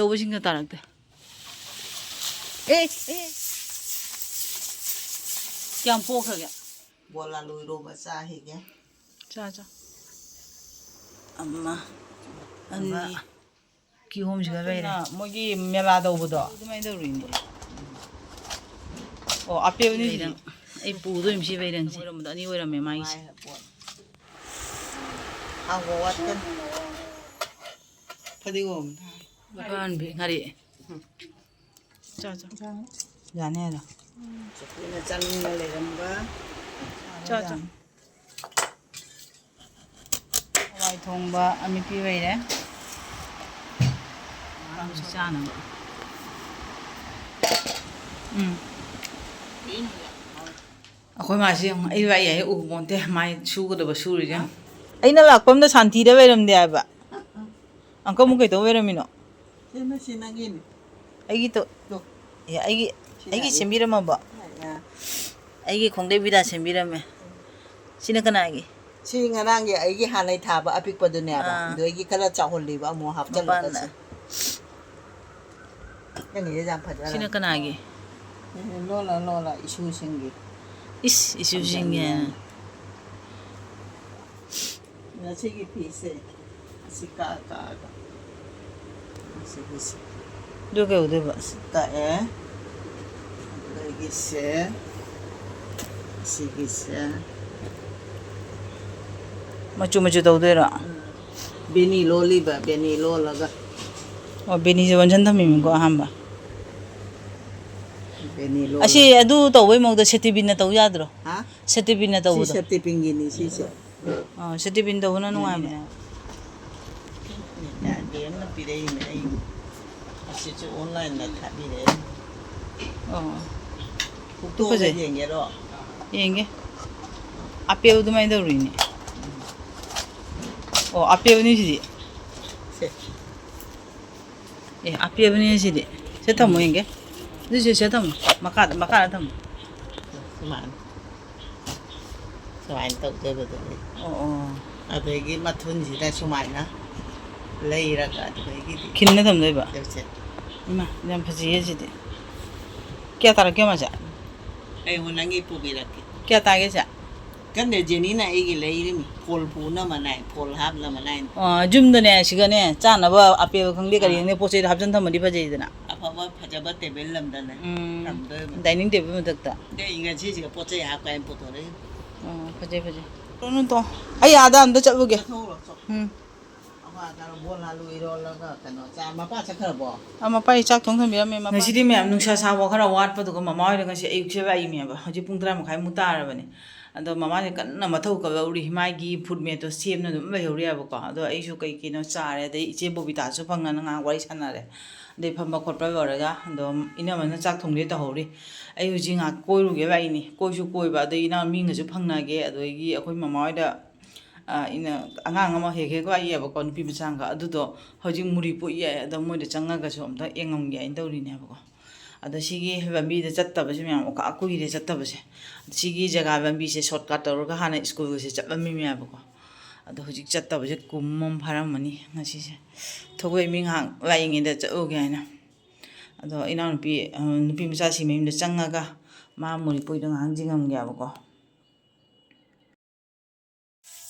ꯑꯆꯧꯕꯁꯤꯡꯅ ꯇꯥꯔꯛꯇꯦ ꯀꯌꯥꯝ ꯄꯣꯛꯈ꯭ꯔꯒꯦ ꯕꯣꯂꯥ ꯂꯣꯏꯔꯣꯕ ꯆꯥꯍꯤꯒꯦ ꯆꯥ ꯑꯃ ꯑꯅꯤ ꯀꯤꯍꯣꯝꯁꯤꯒ ꯂꯩꯔꯦ ꯃꯣꯏꯒꯤ ꯃꯦꯂꯥ ꯇꯧꯕꯗꯣ ꯑꯗꯨꯃꯥꯏꯅ ꯇꯧꯔꯤꯅꯦ ꯑꯣ ꯑꯄꯦꯕꯅꯤ ꯑꯩ ꯄꯨꯗꯣꯏꯅꯤ ꯁꯤ ꯕꯩꯔꯪꯁꯤ ꯑꯣꯏꯔꯝꯕꯗꯣ ꯑꯅꯤ ꯑꯣꯏꯔꯝꯃꯦ ꯃꯥꯒꯤꯁꯦ ꯍꯥꯡꯕ ꯋꯥꯠꯀꯅꯤ ꯐꯗꯤꯒꯣꯝ ꯃꯄꯥꯟꯕꯤ ꯉꯥꯔꯤ ꯆꯥ ꯌꯥꯅꯤ ꯑꯗꯣ ꯆꯨꯞꯄꯤꯅ ꯆꯥꯅꯤꯡꯅ ꯂꯩꯔꯝꯕ ꯆꯥ ꯍꯋꯥꯏ ꯊꯣꯡꯕ ꯑꯃꯤꯠꯄꯤ ꯂꯩꯔꯦ ꯆꯥꯅꯕ ꯑꯩꯈꯣꯏ ꯃꯥꯁꯤ ꯑꯩ ꯑꯩ ꯎꯕ ꯄꯣꯟꯇꯦ ꯃꯥꯏ ꯁꯨꯒꯗꯕ ꯁꯨꯔꯤꯁꯦ ꯑꯩꯅ ꯂꯥꯛꯄ ꯑꯝꯗ ꯁꯥꯟꯇꯤꯗ ꯂꯩꯔꯝꯗꯦ ꯍꯥꯏꯕ ꯑꯪꯀꯜ ꯑꯃꯨꯛ ꯀꯩꯗꯧ ꯂꯩꯔꯝꯃꯤꯅꯣ ꯁꯤ ꯅꯪꯒꯤꯅꯤ ꯑꯩꯒꯤ ꯑꯩꯒꯤ ꯁꯦꯝꯕꯤꯔꯝꯃꯕꯣ ꯑꯩꯒꯤ ꯈꯣꯡꯗꯩ ꯁꯦꯝꯕꯤꯔꯝꯃꯦ ꯁꯤꯅ ꯀꯅꯥꯒꯤ ꯁꯤ ꯉꯔꯥꯡꯒꯤ ꯑꯩꯒꯤ ꯍꯥꯟꯅꯩ ꯊꯥꯕ ꯑꯄꯤꯛꯄꯗꯨꯅꯦꯕ ꯑꯗꯣ ꯑꯩꯒꯤ ꯈꯔ ꯆꯥꯎꯍꯜꯂꯤꯕ ꯑꯃꯨꯛ ꯍꯥꯞꯆꯜꯂꯒ ꯅꯪꯒꯤꯁꯦ ꯌꯥꯝ ꯐꯖꯔꯦ ꯁꯤꯅ ꯀꯅꯥꯒꯤ ꯂꯣꯜꯂ ꯏꯁꯨꯁꯤꯡꯒꯤ ꯏꯁꯨꯁꯤꯡꯒꯤ ꯉꯁꯤꯒꯤ ꯐꯤꯁꯦ ꯑꯁꯤ ꯀꯛꯑꯒ ꯑꯁꯤꯒꯤꯁꯦ ꯑꯗꯨ ꯀꯩꯗꯧꯗꯣꯏꯕ ꯑꯁꯤ ꯀꯛꯑꯦ ꯑꯗꯒꯤꯁꯦ ꯑꯁꯤꯒꯤꯁꯦ ꯃꯆꯨ ꯇꯧꯗꯣꯏꯔꯣ ꯕꯦꯅꯤ ꯂꯣꯜꯂꯤꯕ ꯕꯦꯅꯤ ꯂꯣꯜꯂꯒ ꯑꯣ ꯕꯦꯅꯤꯁꯦ ꯑꯣꯟꯁꯟ ꯊꯝꯃꯤꯃꯤꯀꯣ ꯑꯍꯥꯟꯕ ꯕꯦꯅꯤ ꯂꯣꯜꯂꯒ ꯑꯁꯤ ꯑꯗꯨ ꯇꯧꯕꯩ ꯃꯑꯣꯡꯗ ꯁꯦꯇꯤꯕꯤꯟꯅ ꯇꯧ ꯌꯥꯗ꯭ꯔꯣ ꯍꯥ ꯁꯦꯇꯤꯕꯤꯟꯅ ꯁꯤ ꯇꯧꯕꯗꯣ ꯁꯦꯞꯇꯤꯄꯤꯟꯒꯤꯅꯤ ꯁꯤꯁꯦ ꯁꯦꯇꯤꯕꯤꯟ ꯇꯧꯕꯅ ꯅꯨꯡꯉꯥꯏꯕꯅꯦ ꯗꯦꯝꯅ ꯄꯤꯔꯛꯏꯅꯦ ꯑꯩ ꯑꯁꯤꯁꯨ ꯑꯣꯟꯂꯥꯏꯟꯗ ꯊꯥꯕꯤꯔꯛꯑꯦ ꯐꯖꯩ ꯌꯦꯡꯒꯦꯔꯣ ꯌꯦꯡꯒꯦ ꯑꯄꯦꯜ ꯑꯗꯨꯃꯥꯏꯅ ꯇꯧꯔꯤꯅꯦ ꯑꯣ ꯑꯄꯦꯜꯅꯤ ꯁꯤꯗꯤ ꯑꯄꯦꯜꯅꯤ ꯁꯤꯗꯤ ꯁꯤ ꯊꯝꯃꯣ ꯌꯦꯡꯒꯦ ꯑꯗꯨꯁꯨ ꯁꯤ ꯊꯝꯃꯣ ꯃꯈꯥꯗ ꯊꯝꯃꯣ ꯁꯨꯃꯥꯏꯅ ꯇꯧꯖꯕꯗꯨꯅꯤ ꯑꯣ ꯑꯗꯒꯤ ꯃꯊꯨꯟꯁꯤꯗ ꯁꯨꯃꯥꯏꯅ ꯂꯩꯔꯒ ꯑꯗꯨꯗꯒꯤꯗꯤ ꯈꯤꯟꯅ ꯊꯝꯗꯣꯏꯕ ꯏꯃꯥ ꯌꯥꯝ ꯐꯖꯩꯌꯦ ꯁꯤꯗꯤ ꯀꯌꯥ ꯇꯥꯔꯛꯀꯦ ꯃꯥꯁꯦ ꯑꯩ ꯅꯪꯒꯤ ꯄꯨꯕꯤꯔꯛꯀꯦ ꯀꯌꯥ ꯇꯥꯒꯦ ꯁꯦ ꯀꯟꯅ ꯖꯦꯅꯤꯅ ꯑꯩꯒꯤ ꯂꯩꯔꯤꯃꯤ ꯐꯣꯜ ꯄꯨꯅꯕꯅꯥꯏ ꯐꯣꯜ ꯍꯥꯞꯅꯕꯅꯥꯏ ꯖꯨꯝꯗꯅꯦ ꯁꯤꯒꯅꯦ ꯆꯥꯅꯕ ꯑꯄꯦꯜ ꯈꯪꯗꯦ ꯀꯔꯤ ꯈꯪꯗꯦ ꯄꯣꯠ ꯆꯩꯗ ꯍꯥꯞꯆꯤꯟ ꯊꯝꯃꯗꯤ ꯐꯖꯩꯗꯅ ꯑꯐꯕ ꯐꯖꯕ ꯇꯦꯕꯜ ꯑꯃꯗꯅꯦ ꯊꯝꯗꯣꯏꯕ ꯗꯥꯏꯅꯤꯡ ꯇꯦꯕꯜ ꯃꯊꯛꯇ ꯑꯩ ꯉꯁꯤꯁꯤꯒ ꯄꯣꯠ ꯆꯩ ꯍꯥꯞꯀꯥꯏꯅ ꯄꯨꯊꯣꯔꯛꯏ ꯐꯖꯩ ꯇꯣ ꯑꯩ ꯑꯥꯗ ꯑꯝꯇ ꯆꯠꯂꯨꯒꯦ ꯕꯣꯂꯥ ꯂꯨ ꯏꯔꯣꯜꯂꯒ ꯀꯩꯅꯣ ꯃꯄꯥ ꯆꯠꯈ꯭ꯔꯕꯣ ꯃꯄꯥꯒꯤ ꯆꯥꯛ ꯊꯣꯡ ꯊꯝꯕꯤꯔꯝꯃꯦ ꯉꯁꯤꯗꯤ ꯃꯌꯥꯝ ꯅꯨꯡꯁꯥ ꯁꯥꯕ ꯈꯔ ꯋꯥꯠꯄꯗꯨꯒ ꯃꯃꯥ ꯍꯣꯏꯗ ꯉꯁꯤ ꯑꯌꯨꯛꯁꯦ ꯂꯥꯛꯏꯅꯦꯕ ꯍꯧꯖꯤꯛ ꯄꯨꯡ 11:30 ꯇꯥꯔꯕꯅꯦ ꯑꯗꯣ ꯃꯃꯥꯁꯦ ꯀꯟꯅ ꯃꯊꯧ ꯀꯜꯍꯧꯔꯤ ꯃꯥꯒꯤ ꯐꯨꯗꯃꯦꯠꯇꯣ ꯁꯦꯝꯅ ꯑꯗꯨꯝ ꯂꯩꯍꯧꯔꯤꯑꯕꯀꯣ ꯑꯗꯣ ꯑꯩꯁꯨ ꯀꯩꯅꯣ ꯆꯥꯔꯦ ꯑꯗꯩ ꯏꯆꯦ ꯕꯣꯕꯤꯇꯥꯁꯨ ꯐꯪꯉꯅ ꯉꯥꯏꯍꯥꯛ ꯋꯥꯔꯤ ꯁꯥꯟꯅꯔꯦ ꯑꯗꯩ ꯐꯝꯕ ꯈꯣꯠꯄ ꯂꯣꯏꯔꯒ ꯑꯗꯣ ꯏꯅꯝꯃꯅ ꯆꯥꯛ ꯊꯣꯡꯒꯦ ꯇꯧꯍꯧꯔꯤ ꯑꯩ ꯍꯧꯖꯤꯛ ꯉꯥꯏꯍꯥꯛ ꯀꯣꯏꯔꯨꯒꯦ ꯂꯥꯛꯏꯅꯤ ꯀꯣꯏꯁꯨ ꯀꯣꯏꯕ ꯑꯗꯩ ꯃꯤꯒꯁꯨ ꯐꯪꯅꯒꯦ ꯑꯗꯒꯤ ꯑꯩꯈꯣꯏ ꯃꯃꯥ ꯍꯣꯏꯗ ꯑꯉꯥꯡ ꯑꯃ ꯍꯦꯛ ꯂꯥꯛꯏꯑꯕꯀꯣ ꯅꯨꯄꯤ ꯃꯆꯥꯒ ꯑꯗꯨꯗꯣ ꯍꯧꯖꯤꯛ ꯃꯨꯔꯤ ꯄꯣꯛꯏ ꯌꯥꯏ ꯑꯗꯣ ꯃꯣꯏꯗ ꯆꯪꯉꯒꯁꯨ ꯑꯝꯇ ꯌꯦꯡꯉꯝꯒꯦ ꯍꯥꯏꯅ ꯇꯧꯔꯤꯅꯦꯕꯀꯣ ꯑꯗꯣ ꯁꯤꯒꯤ ꯂꯝꯕꯤꯗ ꯆꯠꯇꯕꯁꯦ ꯃꯌꯥꯝ ꯀꯨꯏꯔꯦ ꯆꯠꯇꯕꯁꯦ ꯁꯤꯒꯤ ꯖꯒꯥ ꯂꯝꯕꯤꯁꯦ ꯁꯣꯔꯠꯀꯠ ꯇꯧꯔꯒ ꯍꯥꯟꯅ ꯁ꯭ꯀꯨꯜꯒꯁꯦ ꯆꯠꯂꯝꯃꯤꯃꯦꯕꯀꯣ ꯑꯗꯣ ꯍꯧꯖꯤꯛ ꯆꯠꯇꯕꯁꯦ ꯀꯨꯝ ꯐꯥꯔꯝꯃꯅꯤ ꯉꯁꯤꯁꯦ ꯊꯣꯛꯂꯛꯏ ꯃꯤ ꯉꯥꯏꯍꯥꯛ ꯂꯥꯛꯏꯉꯩꯗ ꯆꯠꯂꯨꯒꯦ ꯍꯥꯏꯅ ꯑꯗꯣ ꯅꯨꯄꯤ ꯃꯆꯥꯁꯤ ꯃꯌꯨꯝꯗ ꯆꯪꯉꯒ ꯃꯥ ꯃꯨꯔꯤꯄꯣꯛꯏꯗꯣ ꯉꯥꯏꯍꯥꯛ ꯌꯦꯡꯉꯝꯒꯦꯕꯀꯣ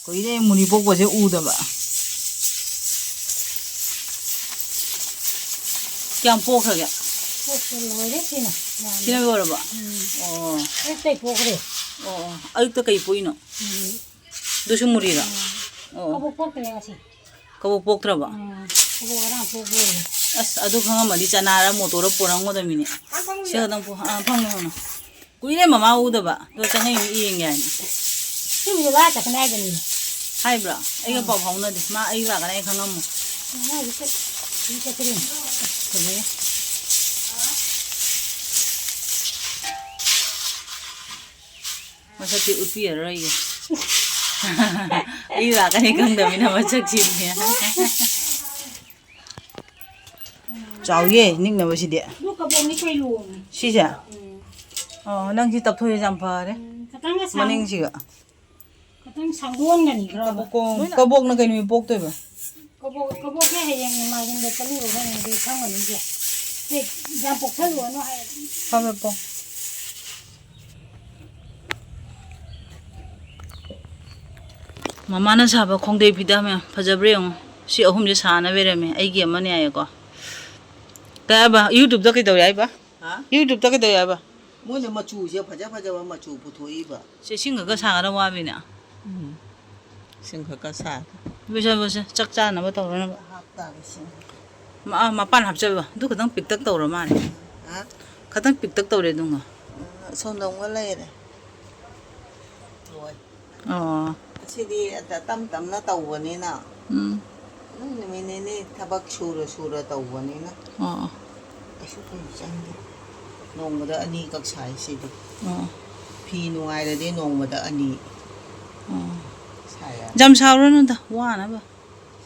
ꯀꯨꯏꯔꯦ ꯃꯨꯔꯤ ꯄꯣꯛꯄꯁꯦ ꯎꯗꯕ ꯀꯌꯥꯝ ꯄꯣꯛꯈ꯭ꯔꯒꯦ ꯂꯣꯏꯔꯦ ꯁꯤꯅ ꯂꯣꯏꯔꯕ ꯑꯣ ꯑꯌꯨꯛꯇ ꯀꯩ ꯄꯣꯛꯏꯅꯣ ꯑꯗꯨꯁꯨ ꯃꯨꯔꯤꯔꯣ ꯀꯕꯣꯛ ꯄꯣꯛꯇ꯭ꯔꯦ ꯉꯁꯤ ꯀꯕꯣꯛ ꯄꯣꯛꯇ꯭ꯔꯕ ꯀꯕꯣꯛ ꯉꯔꯥꯡ ꯄꯣꯛꯂꯣꯏꯔꯦ ꯑꯁ ꯑꯗꯨ ꯈꯪꯉꯝꯃꯗꯤ ꯆꯅꯥꯔ ꯃꯣꯇꯣꯔ ꯄꯣꯔꯝꯒꯗꯕꯅꯤꯅꯦ ꯁꯤ ꯈꯛꯇꯪ ꯐꯪꯅ ꯀꯨꯏꯔꯦ ꯃꯃꯥ ꯎꯗꯕ ꯑꯗꯣ ꯆꯪꯉꯛꯏ ꯌꯦꯡꯒꯦ ꯍꯥꯏꯅ ꯁꯤꯕꯨꯁꯨ ꯂꯥꯛ ꯆꯠꯀꯅꯤ ꯍꯥꯏꯕꯅꯤꯅꯦ ꯍꯥꯏꯕ꯭ꯔꯥ ꯑꯩꯒ ꯄꯥꯎ ꯐꯥꯎꯅꯗꯦ ꯃꯥ ꯑꯩ ꯂꯥꯛꯀꯅꯤ ꯑꯩ ꯈꯪꯉꯝꯃꯣ ꯐꯖꯩ ꯃꯁꯛꯇꯤ ꯎꯠꯄꯤꯔꯔꯣꯏꯒꯦ ꯑꯩ ꯂꯥꯛꯀꯅꯤ ꯈꯪꯗꯕꯅꯤꯅ ꯃꯁꯛꯁꯤꯅꯦ ꯆꯥꯎꯌꯦ ꯅꯤꯡꯅꯕꯁꯤꯗꯤ ꯁꯤꯁꯦ ꯑꯣ ꯅꯪꯁꯤ ꯇꯞꯊꯣꯛꯑꯦ ꯌꯥꯝ ꯐꯔꯦ ꯃꯅꯤꯡꯁꯤꯒ ꯈꯤꯇꯪ ꯁꯥꯡꯗꯣꯟꯒꯅꯤ ꯈꯔ ꯀꯕꯣꯛꯅ ꯀꯩ ꯅꯨꯃꯤꯠ ꯄꯣꯛꯇꯣꯏꯕ ꯀꯕꯣꯛꯁꯦ ꯍꯌꯦꯡ ꯅꯣꯡꯃꯥꯏꯖꯤꯡꯗ ꯆꯠꯂꯨꯔꯒꯅꯗꯤ ꯈꯪꯒꯅꯤꯁꯦ ꯌꯥꯝ ꯄꯣꯛꯁꯜꯂꯨꯔꯅꯨ ꯍꯥꯏ ꯐꯕ ꯃꯃꯥꯅ ꯁꯥꯕ ꯈꯣꯡꯗꯩ ꯐꯤꯗꯥ ꯃꯌꯥꯝ ꯐꯖꯕ꯭ꯔꯥ ꯌꯦꯡꯉꯣ ꯁꯤ ꯑꯍꯨꯝꯁꯦ ꯁꯥꯅ ꯂꯩꯔꯝꯃꯦ ꯑꯩꯒꯤ ꯑꯃꯅꯦ ꯍꯥꯏꯌꯦꯀꯣ ꯀꯌꯥꯕ ꯌꯨꯇ꯭ꯌꯨꯕꯇ ꯀꯩꯗꯧꯔꯤ ꯍꯥꯏꯕ ꯌꯨꯇ꯭ꯌꯨꯕꯇ ꯀꯩꯗꯧꯔꯤ ꯍꯥꯏꯕ ꯃꯣꯏꯅ ꯃꯆꯨꯁꯦ ꯐꯖꯕ ꯃꯆꯨ ꯄꯨꯊꯣꯛꯏꯕ ꯁꯤ ꯁꯤꯡꯒꯒ ꯁꯥꯒꯗ ꯋꯥꯕꯤꯅꯦ ꯁꯤꯡ ꯈꯛꯀ ꯁꯥ ꯕꯁ ꯆꯥꯛ ꯆꯥꯅꯕ ꯇꯧꯔꯅꯕ ꯍꯥꯞꯇꯥꯕ ꯁꯤꯡ ꯃꯄꯥꯟ ꯍꯥꯞꯆꯕ ꯑꯗꯨ ꯈꯇꯪ ꯄꯤꯛꯇꯛ ꯇꯧꯔ ꯃꯥꯜꯂꯦ ꯍꯥ ꯈꯇꯪ ꯄꯤꯛꯇꯛ ꯇꯧꯔꯦ ꯑꯗꯨꯒ ꯁꯣꯝꯗ ꯑꯃꯨꯛ ꯂꯩꯔꯦ ꯍꯣꯏ ꯑꯣ ꯁꯤꯗꯤ ꯇꯝ ꯇꯝꯅ ꯇꯧꯕꯅꯤꯅ ꯅꯨꯃꯤꯠ ꯅꯤꯅꯤ ꯊꯕꯛ ꯁꯨꯔ ꯇꯧꯕꯅꯤꯅ ꯑꯣ ꯀꯩꯁꯨ ꯆꯪꯗꯦ ꯅꯣꯡꯃꯗ ꯑꯅꯤꯈꯛ ꯁꯥꯏ ꯁꯤꯗꯤ ꯑꯣ ꯐꯤ ꯅꯨꯡꯉꯥꯏꯔꯗꯤ ꯅꯣꯡꯃꯗ ꯑꯅꯤ ꯑꯣ ꯁꯥꯏ ꯌꯥꯝ ꯁꯥꯎꯔꯅꯨꯗ ꯋꯥꯅꯕ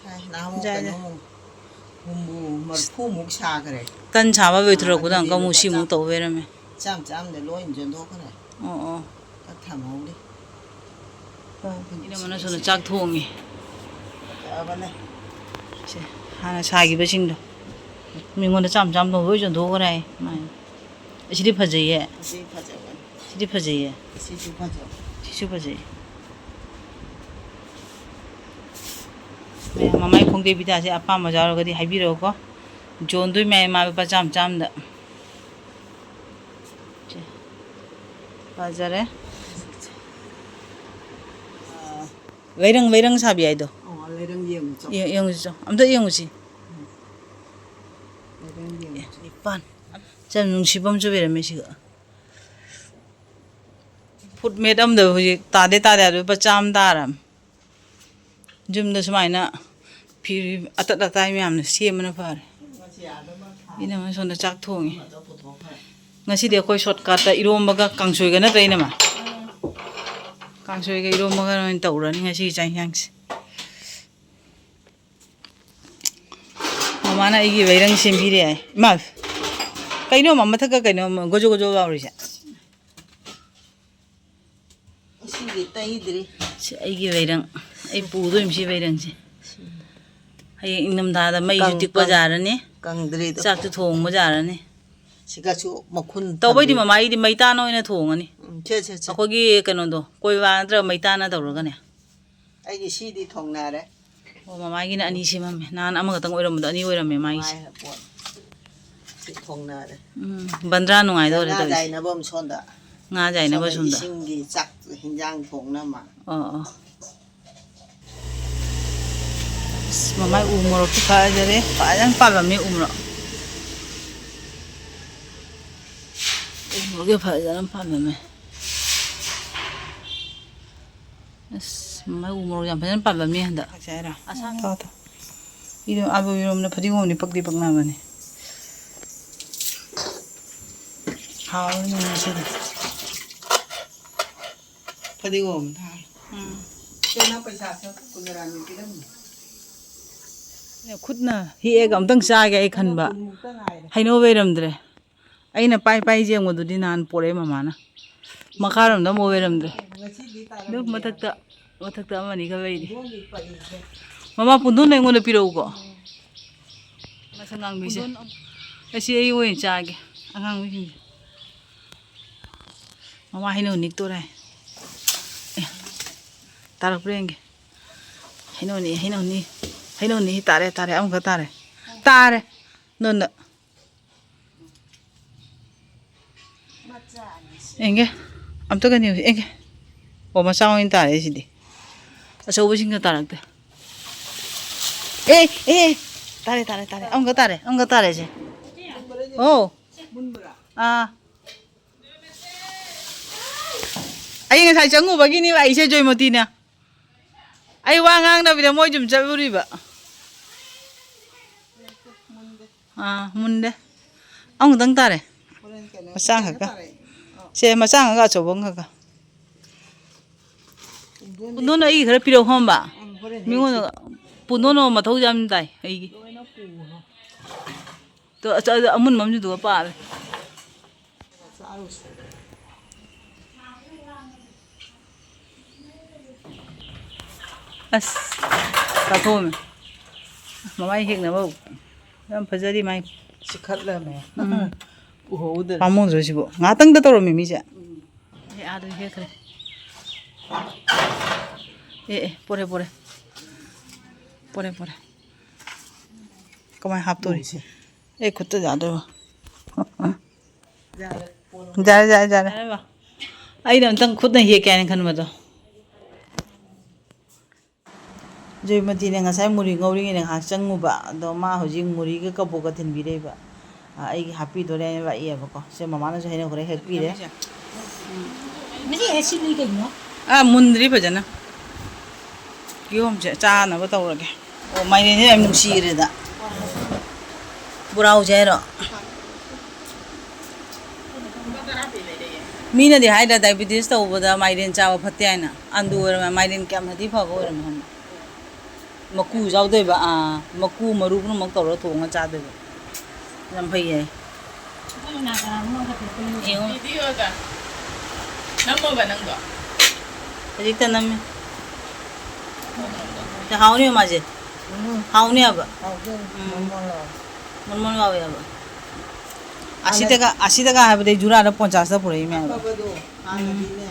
ꯁꯥꯏ ꯅꯍꯥꯟꯃꯨꯛ ꯀꯩꯅꯣꯃꯨꯛ ꯍꯨꯝꯐꯨ ꯃꯔꯐꯨꯃꯨꯛ ꯁꯥꯈ꯭ꯔꯦ ꯇꯟ ꯁꯥꯕ ꯂꯣꯏꯊꯣꯔꯛꯄꯗ ꯑꯗꯨꯗꯤ ꯑꯃꯨꯛ ꯑꯃꯨꯛ ꯂꯨꯄꯥ ꯁꯤꯃꯨꯛ ꯇꯧ ꯂꯩꯔꯝꯃꯦ ꯆꯥꯝꯗ ꯂꯣꯏ ꯌꯣꯟꯊꯣꯛꯈ꯭ꯔꯦ ꯑꯣ ꯊꯝꯍꯧꯔꯤ ꯏꯅꯝꯃꯅ ꯁꯣꯝꯗ ꯆꯥꯛ ꯊꯣꯡꯉꯤ ꯐꯖꯕꯅꯦ ꯁꯦ ꯍꯥꯟꯅ ꯁꯥꯈꯤꯕꯁꯤꯡꯗꯣ ꯃꯤꯉꯣꯟꯗ ꯆꯥꯝ ꯂꯣꯏ ꯌꯣꯟꯊꯣꯛꯈ꯭ꯔꯦ ꯃꯥꯏ ꯑꯁꯤꯗꯤ ꯐꯖꯩꯌꯦ ꯑꯁꯤ ꯐꯖꯕꯅꯦ ꯁꯤꯗꯤ ꯐꯖꯩꯌꯦ ꯁꯤꯁꯨ ꯐꯖꯕ ꯁꯤꯁꯨ ꯐꯖꯩ ꯃꯃꯥꯏ ꯈꯣꯡꯗꯩ ꯐꯤꯗꯥꯁꯦ ꯑꯄꯥꯝꯕ ꯌꯥꯎꯔꯒꯗꯤ ꯍꯥꯏꯕꯤꯔꯛꯑꯣꯀꯣ ꯌꯣꯟꯗꯣꯏ ꯃꯌꯥꯝ ꯃꯥ ꯂꯨꯄꯥ ꯆꯥꯝꯗ ꯐꯖꯔꯦ ꯂꯩꯔꯪ ꯁꯥꯕꯤ ꯍꯥꯏꯗꯣ ꯂꯩꯔꯪ ꯌꯦꯡꯉꯨ ꯌꯦꯡꯉꯨꯁꯤ ꯑꯝꯇ ꯌꯦꯡꯉꯨꯁꯤ ꯂꯩꯔꯪ ꯌꯦꯡꯉꯨ ꯅꯤꯄꯥꯟ ꯆꯝ ꯅꯨꯡꯁꯤꯕ ꯑꯃꯁꯨ ꯂꯩꯔꯝꯃꯦ ꯁꯤꯒ ꯐꯨꯗꯃꯦꯠ ꯑꯃꯗ ꯍꯧꯖꯤꯛ ꯇꯥꯗꯦ ꯍꯥꯏꯕ ꯂꯨꯄꯥ ꯇꯥꯔꯝ ꯌꯨꯝꯗ ꯁꯨꯃꯥꯏꯅ ꯐꯤ ꯑꯇꯠ ꯑꯇꯥꯏ ꯃꯌꯥꯝꯅ ꯁꯦꯝꯕꯅ ꯐꯔꯦ ꯏꯅꯝꯃ ꯁꯣꯝꯗ ꯆꯥꯛ ꯊꯣꯡꯉꯤ ꯉꯁꯤꯗꯤ ꯑꯩꯈꯣꯏ ꯁꯣꯔꯠꯀꯥꯠꯇ ꯏꯔꯣꯝꯕꯒ ꯀꯥꯡꯁꯣꯏꯒ ꯅꯠꯇ꯭ꯔ ꯏꯅꯝꯃ ꯀꯥꯡꯁꯣꯏꯒ ꯏꯔꯣꯝꯕꯒ ꯑꯣꯏꯅ ꯇꯧꯔꯅꯤ ꯉꯁꯤꯒꯤ ꯆꯥꯛ ꯏꯟꯁꯥꯡꯁꯦ ꯃꯃꯥꯅ ꯑꯩꯒꯤ ꯂꯩꯔꯪ ꯁꯦꯝꯕꯤꯔꯦ ꯍꯥꯏ ꯏꯃꯥ ꯀꯩꯅꯣꯝꯃ ꯃꯊꯛꯀ ꯀꯩꯅꯣꯝꯃ ꯒꯣꯖꯣ ꯂꯥꯎꯔꯤꯁꯦ ꯁꯤꯗꯤ ꯇꯩꯗ꯭ꯔꯤ ꯁꯤ ꯑꯩꯒꯤ ꯂꯩꯔꯪ ꯑꯩ ꯄꯨꯗꯣꯏꯅꯤ ꯁꯤ ꯂꯩꯔꯪꯁꯦ ꯍꯌꯦꯡ ꯏꯪꯊꯝꯊꯥꯗ ꯃꯩꯁꯨ ꯇꯤꯛꯄ ꯌꯥꯔꯅꯤ ꯀꯪꯗ꯭ꯔꯤꯗꯣ ꯆꯥꯛꯁꯨ ꯊꯣꯡꯕ ꯌꯥꯔꯅꯤ ꯁꯤꯒꯁꯨ ꯃꯈꯨꯟ ꯇꯧꯕꯩꯗꯤ ꯃꯃꯥꯒꯤꯗꯤ ꯃꯩꯇꯥꯟ ꯑꯣꯏꯅ ꯊꯣꯡꯉꯅꯤ ꯁꯦ ꯑꯩꯈꯣꯏꯒꯤ ꯀꯩꯅꯣꯗꯣ ꯀꯣꯏꯕ ꯅꯠꯇ꯭ꯔꯒ ꯃꯩꯇꯥꯟꯅ ꯇꯧꯔꯒꯅꯦ ꯑꯩꯒꯤ ꯁꯤꯗꯤ ꯊꯣꯡꯅꯔꯦ ꯑꯣ ꯃꯃꯥꯒꯤꯅ ꯑꯅꯤ ꯁꯦꯝꯃꯝꯃꯦ ꯅꯍꯥꯟ ꯑꯃꯈꯛꯇꯪ ꯑꯣꯏꯔꯝꯕꯗꯣ ꯑꯅꯤ ꯑꯣꯏꯔꯝꯃꯦ ꯃꯥꯒꯤꯁꯦ ꯁꯤ ꯊꯣꯡꯅꯔꯦ ꯕꯟꯗ꯭ꯔꯥ ꯅꯨꯡꯉꯥꯏꯗꯧꯔꯦ ꯉꯥ ꯇꯧꯔꯤꯁꯦ ꯌꯥꯏꯅꯕ ꯑꯃ ꯁꯣꯟꯗ ꯉꯥ ꯌꯥꯏꯅꯕ ꯁꯣꯝꯗ ꯏꯁꯤꯡꯒꯤ ꯆꯥꯛ ꯍꯤꯟꯖꯥꯡ ꯊꯣꯡꯅꯕ ꯑꯣ ꯃꯃꯥꯏ ꯎ ꯃꯣꯔꯣꯛꯇꯤ ꯐꯖꯔꯦ ꯐꯖꯅ ꯄꯥꯜꯂꯝꯃꯦ ꯎ ꯃꯣꯔꯣꯛ ꯎꯃꯣꯔꯣꯛꯁꯦ ꯐꯖꯅ ꯄꯥꯜꯂꯝꯃꯦ ꯑꯁ ꯃꯃꯥꯏ ꯎ ꯃꯣꯔꯣꯛ ꯌꯥꯝ ꯐꯖꯅ ꯄꯥꯜꯂꯝꯃꯦ ꯍꯟꯗꯛ ꯑꯥꯂꯨ ꯏꯔꯣꯝꯕꯗ ꯐꯗꯤꯒꯣꯝꯗꯤ ꯄꯛꯇꯤ ꯄꯛꯅꯕꯅꯦ ꯍꯥꯎꯔꯅꯤ ꯉꯁꯤꯗꯤ ꯐꯗꯤꯒꯣꯝ ꯊꯥꯔ ꯀꯩꯅꯣ ꯄꯩꯁꯥ ꯀꯨꯟꯗꯔꯥꯅꯤ ꯄꯤꯔꯝꯃꯤ ꯈꯨꯠꯅ ꯍꯦꯛꯑꯒ ꯑꯝꯇꯪ ꯆꯥꯒꯦ ꯑꯩ ꯈꯟꯕ ꯍꯩꯅꯧ ꯂꯩꯔꯝꯗ꯭ꯔꯦ ꯑꯩꯅ ꯄꯥꯏ ꯌꯦꯡꯕꯗꯨꯗꯤ ꯅꯍꯥꯟ ꯄꯣꯔꯛꯑꯦ ꯃꯃꯥꯅ ꯃꯈꯥꯔꯣꯝꯗ ꯑꯃꯨꯛ ꯑꯣꯏꯔꯝꯗ꯭ꯔꯦ ꯑꯗꯨ ꯃꯊꯛꯇ ꯑꯃꯅꯤꯒ ꯂꯩꯔꯤ ꯃꯃꯥ ꯄꯨꯟꯗꯣꯟ ꯑꯩꯉꯣꯟꯗ ꯄꯤꯔꯛꯎꯀꯣ ꯃꯁꯛ ꯉꯥꯡꯕꯤꯁꯦ ꯑꯁꯤ ꯑꯩ ꯑꯣꯏꯅ ꯆꯥꯒꯦ ꯑꯉꯥꯡꯕꯤꯁꯤꯡꯁꯦ ꯃꯃꯥ ꯍꯩꯅꯧ ꯅꯤꯛꯇꯣꯔꯦ ꯇꯥꯔꯛꯄ꯭ꯔꯥ ꯌꯦꯡꯒꯦ ꯍꯩꯅꯧꯅꯤ ꯇꯥꯔꯦ ꯑꯃꯈꯛ ꯇꯥꯔꯦ ꯅꯣꯟꯗ ꯌꯦꯡꯒꯦ ꯑꯝꯇꯒꯅꯤ ꯌꯦꯡꯒꯦ ꯑꯣ ꯃꯆꯥ ꯑꯣꯏꯅ ꯇꯥꯔꯦ ꯁꯤꯗꯤ ꯑꯆꯧꯕꯁꯤꯡꯒ ꯇꯥꯔꯛꯇꯦ ꯇꯥꯔꯦ ꯑꯃꯈꯛ ꯇꯥꯔꯦ ꯁꯦ ꯑꯣ ꯑꯩ ꯉꯁꯥꯏ ꯆꯪꯉꯨꯕꯒꯤꯅꯦꯕ ꯑꯩꯁꯦ ꯖꯣꯏꯃꯣꯇꯤꯅ ꯑꯩ ꯋꯥ ꯉꯥꯡꯅꯕꯤꯗ ꯃꯣꯏ ꯁꯨꯝ ꯆꯠꯂꯨꯔꯤꯕ ꯃꯨꯟꯗꯦ ꯑꯃꯈꯛꯇꯪ ꯇꯥꯔꯦ ꯃꯆꯥ ꯈꯛꯀ ꯁꯦ ꯃꯆꯥ ꯈꯛꯀ ꯑꯆꯧꯕ ꯑꯃꯈꯛꯀ ꯄꯨꯟꯗꯣꯟ ꯑꯩꯒꯤ ꯈꯔ ꯄꯤꯔꯛꯎ ꯈꯪꯕ ꯃꯤꯉꯣꯟꯗ ꯄꯨꯟꯗꯣꯟ ꯃꯊꯧ ꯌꯥꯝ ꯇꯥꯏ ꯑꯩꯒꯤ ꯑꯃꯨꯟꯕ ꯑꯃꯁꯨ ꯄꯥꯜꯂꯦ ꯑꯁ ꯆꯥꯊꯣꯛꯑꯝꯃꯦ Mamai hek na ba yam phajari mai Sikhatlame. Uhouda. pamon ro sibo ngatang da toro mi mi se e adu he khre pore pore pore pore kamai hap tori e khutta ja do ja ba ai dam tang khut na he kya ne khan ma do joimati ne ngasai muri ngori ne ha changu ba do ma hoji muri ga kapo ga thin bi re ba ai gi happy do re ba ye ba ko se mama na so he ne khore he pi re Mesti acid ni kayo. mundri bhajana yom je cha na ba taw ra ge o mai ne am nu si re da burau je ro mina di haida diabetes taw ba da mai ren cha ba phatte ai na andu or mai ren kyam hadi pha go or ma maku jaw de ba maku maru nu mak taw ra thong cha de ba lam phai ye Na ka mo ka pe. video ga nammo ba nang do hajik ta nam ta hauni ma je hauni aba mon wa ya ba 80 taka ha ba de jura ra 50 ta pure me ba Babado. Anadine.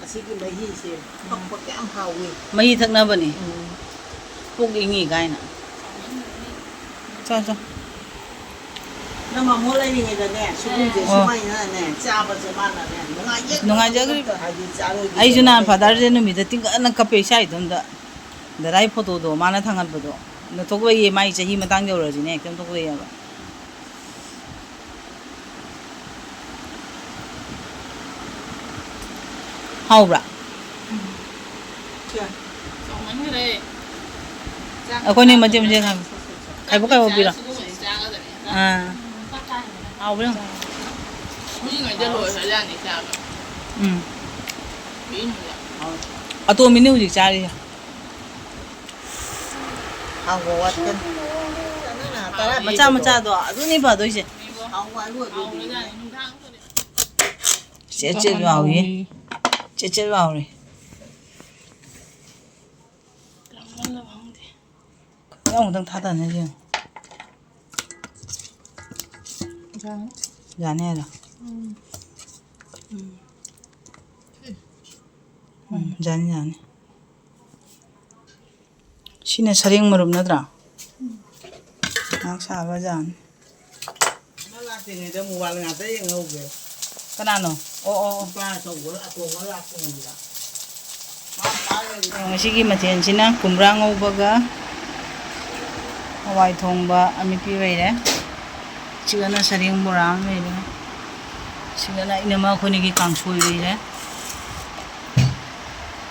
Asigi mahi se. Pakpak ang hawi. mai thak na ba ni pok ingi gai na cha cha Nama mulai ni ngeda ne. Suku je sumai na ne. Chaba semana ne. Nungai jagri Haji charo. ai juna father je nu mi da ting na ka pe sai dum da rai photo do mana thangal ba do na thok ba ye mai chahi matang jo ra ji ne kem thok ba ya ba hau bra akoi ni ma je kham khai bo bi ra hau bra ato mi ni ujik cha ri Hawa watkan. macha do adu ni ba do se Hawa lu du. che vào yi che vào ri ông đang thắt đàn này chứ dạ nè rồi dạ nè xin sering merum nadra nak sabar jan Nala tingi da muwal ngata yang ngau be. kanano Pa so gol ato wala ko nila. ngasi mathian sina kumra ngaubaga hawai thongba ami pi waire chigana saring boram waire chigana inama khoni ki kangsoi waire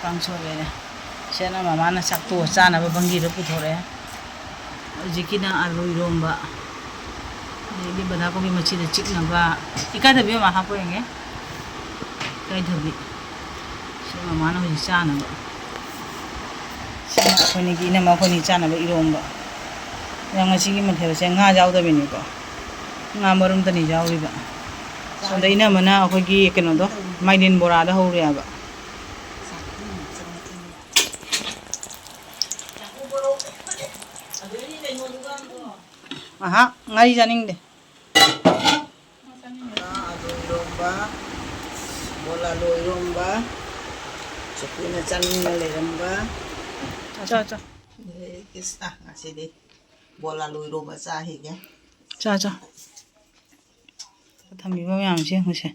kangsoi waire sena mama na sakto chana ba bangi ro puthore jikina alu iromba ni bada ko bi machi de chikna ba ika da bi ma ha ko yenge kai dhabi se mama na hi chana ba sena khoni ki inama khoni chana ba iromba yang ngasi ki mathel se nga jaw da bini ko nga marum tani jaw ri ba so dai na mana ko gi keno do maidin bora da ho ri ba aha ngai janing de Ado iromba. Bola lo iromba. Chukuna chanin na leramba. cha Kista ngasih deh. Bola lo iromba sahi ya. cha thami ba yam se ngse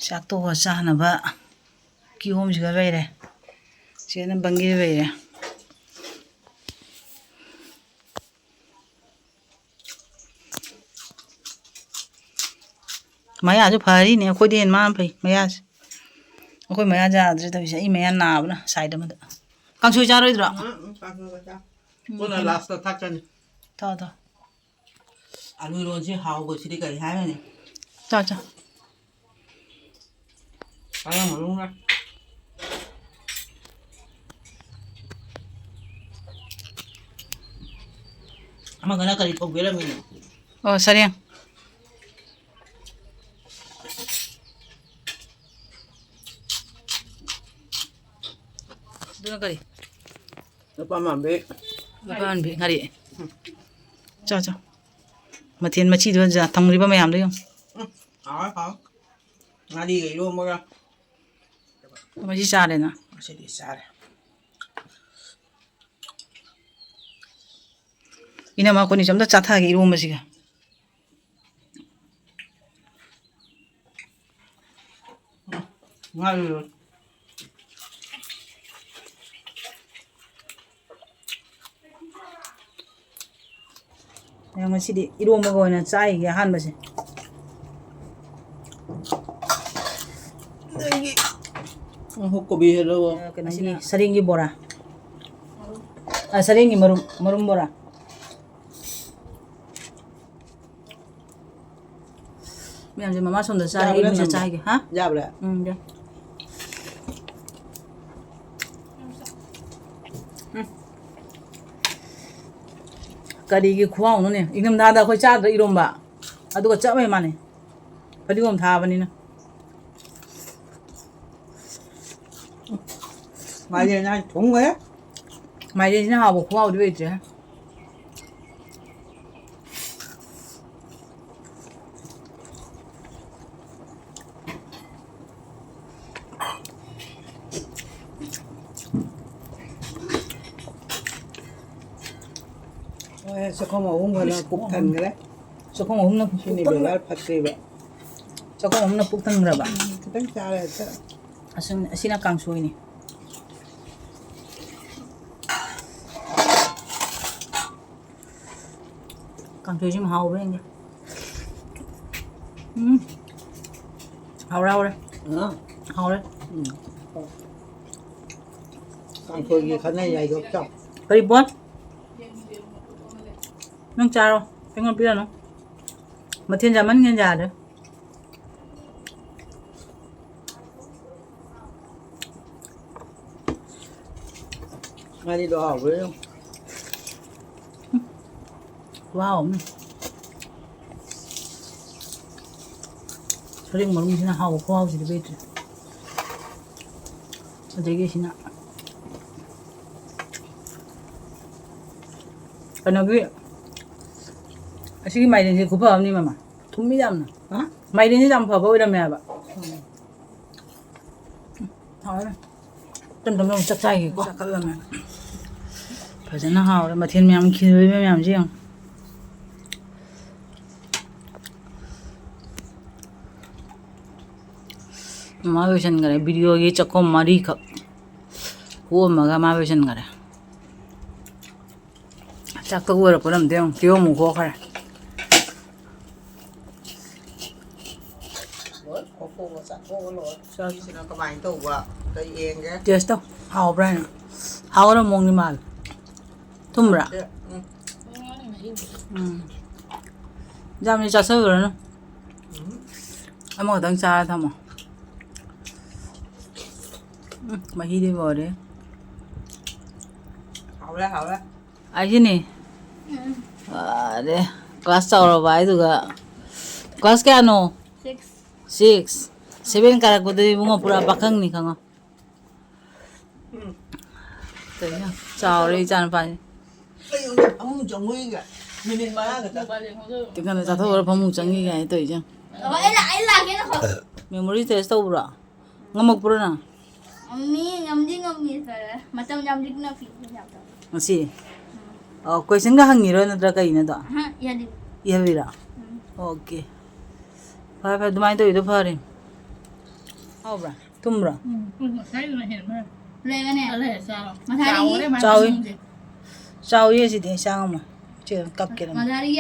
sak to wa cha na ba ki hom ji ga re se na bangi re maya ju phari ne ko den ma phai maya ko maya ja adre ta bisa i maya na bna side ma da kang su cha roi dro Bona last tak kan. ta Alu roji hau go siri kai hai ne. cha Kaya malung na. Ama gana kali pogela mini. oh sariang duna kali Apa mambe? Bukan bi ngari 자. 마티엔 마치도 자 당리바 매암도 용. hảo ngã đi nghỉ luôn bao 마치 잘해나. sẽ đi xa đây 이나 마코니 좀 더 짜타게 이로 마시가. ngay rồi 내가 마치디 이로 먹어는 짜이게 한 마시. hút có bia đâu cái này saringi bora. Saringi marum bora. Mẹ làm mama xong rồi sao đi mua chai kìa hả? ra rồi Dạ. 그리기 구하오네. 이놈 나다 거기 짜도 이런 봐. 아두가 짜매 많네. 그리고 다 버리네. mai về nay thủng ấy mày đi nào bộ khoa đi về chứ. sao không mà uống vào nó cục thành cái đấy Sao không uống nó cái này bị phát kỳ vậy sao không uống nó bốc tăng rồi bạn. cái bánh cha này Asin kang suy ni. Kang suy chứ mà hào với anh nhá. Hào rau đây. Hào đấy. càng thôi gì khăn này dày được chọc Cái bún. Nông cha rồi. Cái ngon biết nó. Mà thiên gia mắn thiên gia đấy. ngay đi đồ với không Wow. Sering marum sina hau ko sih di betul. Jadi sina. Karena gue asyik main ini kupa ni mama. Tumi jam na. hả Main ini jam apa udah mea ba. Hau na. Tem chắc chai ko. Chắc lắm. Phải cho nó hau mà thiên mèo kia với mèo riêng. 마베션 거래 비디오에 조금 말이 그 엄마가 마베션 거래 짝도 그걸 보면 돼요 뛰어 먹고 그래 có cô có sẵn cô lỗi sao xin nó có bài tủ vợ tay yên cái 됐어 하오 브라이너 하오는 먹니 말 톰라 잠이 자서 그러나 아무것도 안 싸라 담아 mà hi đi vào đấy hậu đấy ai chứ nè đấy class sau rồi vậy tụi class cái ano 6 7 cara ko đi bunga pura bakang ni kanga đấy nhá chào đi chan phải ông chồng nguy kìa mình ba người ta cái này sao thôi phong mù trắng như này tới chứ ấy là cái nó memory test đâu bro ngamak pura na ngâm phải mà trong nhâm đi nó phí nhập đó masih question ka hangiro na dra kai na to ha ya đi iya bira okay phải dumai to itu phare au bra tum bra lên cái này Lấy sao? mà thay đi chào chào ye si de sang ma che kap ke mà thay đi